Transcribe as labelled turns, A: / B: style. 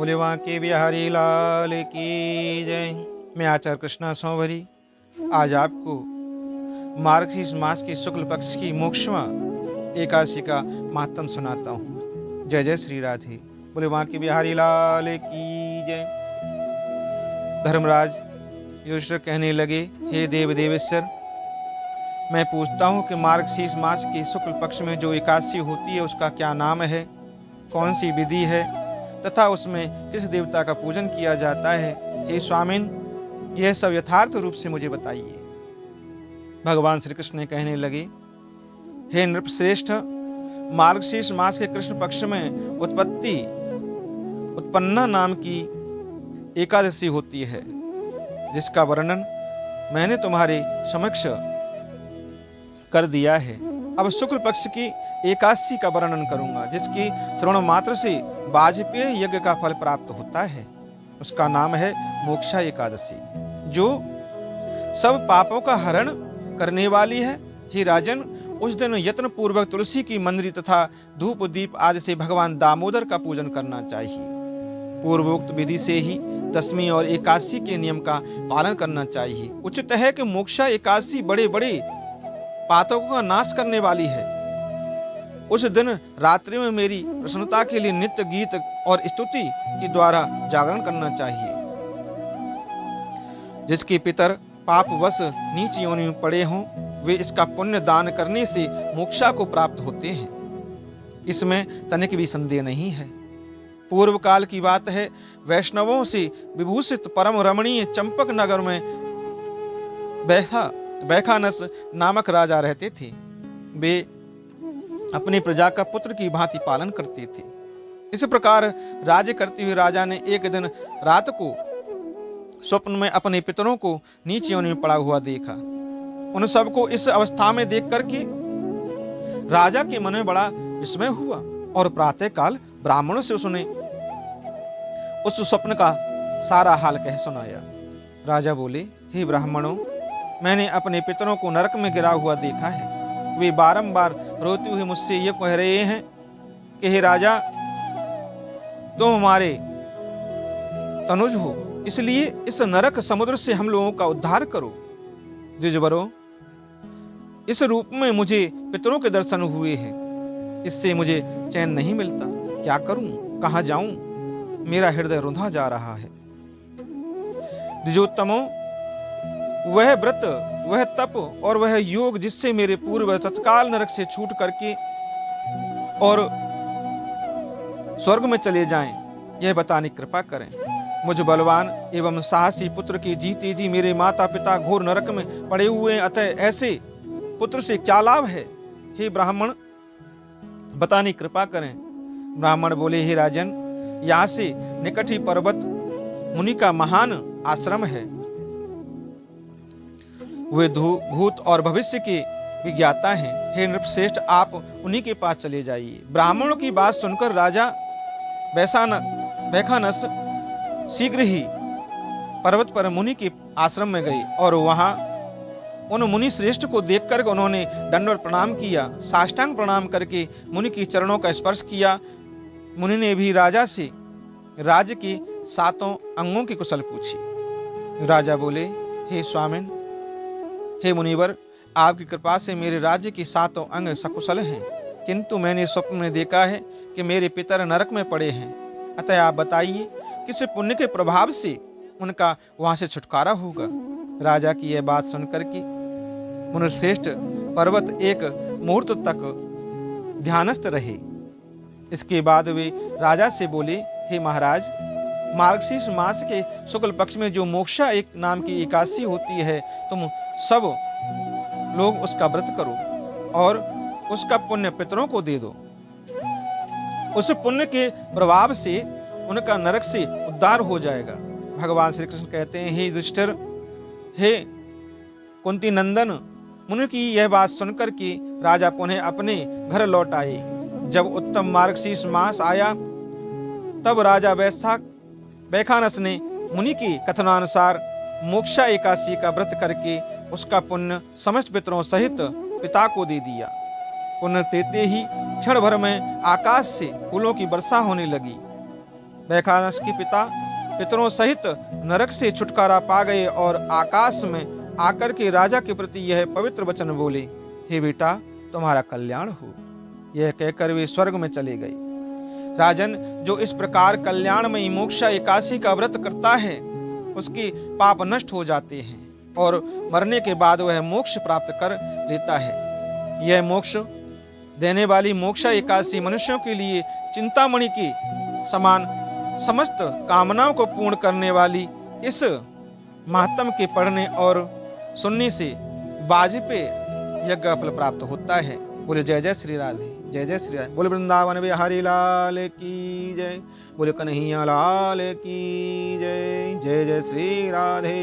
A: बोले वहाँ के बिहारी लाल की जय। मैं आचार्य कृष्णा सौंवरी आज आपको मार्गशीर्ष मास के शुक्ल पक्ष की मोक्षमा एकादशी का महात्म सुनाता हूँ। जय जय श्री राधे। बोले वहाँ के बिहारी लाल की जय। धर्मराज युधिष्ठिर कहने लगे, हे देव देवेश्वर, मैं पूछता हूँ कि मार्गशीर्ष मास के शुक्ल पक्ष में जो एकादशी होती है उसका क्या नाम है, कौन सी विधि है तथा उसमें किस देवता का पूजन किया जाता है। हे स्वामिन, यह सब यथार्थ रूप से मुझे बताइए। भगवान श्री कृष्ण कहने लगे, हे नृपश्रेष्ठ, मार्गशीर्ष मास के कृष्ण पक्ष में उत्पन्ना नाम की एकादशी होती है, जिसका वर्णन मैंने तुम्हारे समक्ष कर दिया है। अब शुक्ल पक्ष की एकादशी का वर्णन करूंगा, जिसकी श्रवण मात्र से वाजपेय यज्ञ का फल प्राप्त होता है। उसका नाम है मोक्षा एकादशी, जो सब पापों का हरण करने वाली है। हे राजन, उस दिन यत्न पूर्वक तुलसी की मंजरी तथा धूप दीप आदि से भगवान दामोदर का पूजन करना चाहिए। पूर्वोक्त विधि से ही दशमी और एकादशी के नियम का पालन करना चाहिए। उचित है कि मोक्षा एकादशी बड़े बड़े पातकों का नाश करने वाली है। उस दिन रात्रि में मेरी प्रसन्नता के लिए नित्य गीत और स्तुति के द्वारा जागरण करना चाहिए। जिसके पितर पापवश नीच योनि में पड़े हों, वे इसका पुण्य दान करने से मोक्षा को प्राप्त होते हैं। इसमें तनिक भी संदेह नहीं है। पूर्व काल की बात है, वैष्णवों से विभूषित परम रमणीय चंपक नगर में बैखानस नामक राजा रहते थे। वे अपनी प्रजा का पुत्र की भांति पालन करते थे। इस प्रकार राज्य करते हुए राजा ने एक दिन रात को स्वप्न में अपने पितरों को नीच योनि में पड़ा हुआ देखा। उन सबको इस अवस्था में देख करके राजा के मन में बड़ा विस्मय हुआ और प्रातः काल ब्राह्मणों से उसने उस स्वप्न का सारा हाल कह सुनाया। राजा बोले, हे ब्राह्मणों, मैंने अपने पितरों को नरक में गिरा हुआ देखा है। वे बारंबार रोते हुए मुझसे ये कह रहे हैं कि हे राजा, तुम हमारे तनुज हो, इसलिए इस नरक समुद्र से हम लोगों का उद्धार करो। द्विजवरों, इस रूप में मुझे पितरों के दर्शन हुए हैं। इससे मुझे चैन नहीं मिलता। क्या करूं, कहां जाऊं? मेरा हृदय रुंधा जा रहा है। द्विजोत्तमों, वह व्रत, वह तप और वह योग जिससे मेरे पूर्व तत्काल नरक से छूट करके और स्वर्ग में चले जाएं, यह बताने की कृपा करें। मुझ बलवान एवं साहसी पुत्र की जीते जी मेरे माता पिता घोर नरक में पड़े हुए, अतः ऐसे पुत्र से क्या लाभ है? हे ब्राह्मण, बताने की कृपा करें। ब्राह्मण बोले, हे राजन, यहाँ से निकट ही पर्वत मुनि का महान आश्रम है। वे भूत और भविष्य के विज्ञाता हैं। हे नृपश्रेष्ठ, आप उन्हीं के पास चले जाइए। ब्राह्मणों की बात सुनकर राजा बैखानस शीघ्र ही पर्वत पर मुनि के आश्रम में गए और वहां उन मुनि श्रेष्ठ को देखकर उन्होंने दंडवत प्रणाम किया। साष्टांग प्रणाम करके मुनि की चरणों का स्पर्श किया। मुनि ने भी राजा से राज्य के 7 अंगों की कुशल पूछी। राजा बोले, हे स्वामिन, हे मुनिवर, आपकी कृपा से मेरे राज्य के 7 अंग सकुशल हैं, किंतु मैंने स्वप्न में देखा है कि मेरे पितर नरक में पड़े हैं। अतः आप बताइए, किस पुण्य के प्रभाव से उनका वहां से छुटकारा होगा? राजा की यह बात सुनकर के मुनिश्रेष्ठ पर्वत एक मुहूर्त तक ध्यानस्थ रहे। इसके बाद वे राजा से बोले, हे महाराज, मार्गशीर्ष मास के शुक्ल पक्ष में जो मोक्षा एक नाम की एकादशी होती है, तुम सब लोग उसका व्रत करो और उसका पुण्य पितरों को दे दो। उस पुण्य के प्रभाव से उनका नरक से उद्धार हो जाएगा। भगवान श्री कृष्ण कहते हैं, हे युधिष्ठिर, हे कुंती नंदन, मुनि की यह बात सुनकर के राजा पुनः अपने घर लौट आए। जब उत्तम मार्गशीर्ष मास आया, तब राजा बैखानस ने मुनि के कथनानुसार मोक्षा एकादशी का व्रत करके उसका पुण्य समस्त पितरों सहित पिता को दे दिया। पुण्य देते ही क्षण भर में आकाश से फूलों की वर्षा होने लगी। वैखानस के पिता पितरों सहित नरक से छुटकारा पा गए और आकाश में आकर के राजा के प्रति यह पवित्र वचन बोले, हे बेटा, तुम्हारा कल्याण हो। यह कहकर वे स्वर्ग में चले गए। राजन, जो इस प्रकार कल्याणमयी मोक्षा एकादशी का व्रत करता है, उसके पाप नष्ट हो जाते हैं और मरने के बाद वह मोक्ष प्राप्त कर लेता है। यह मोक्ष देने वाली मोक्षा एकादशी मनुष्यों के लिए चिंतामणि के समान समस्त कामनाओं को पूर्ण करने वाली इस महात्म के पढ़ने और सुनने से वाजपेय यज्ञ फल प्राप्त होता है। बोले जय जय श्री राधे, जय जय श्री राधे। बोले वृंदावन बिहारी लाल की जय, बोले कन्हैया लाल की जय, जय जय श्री राधे।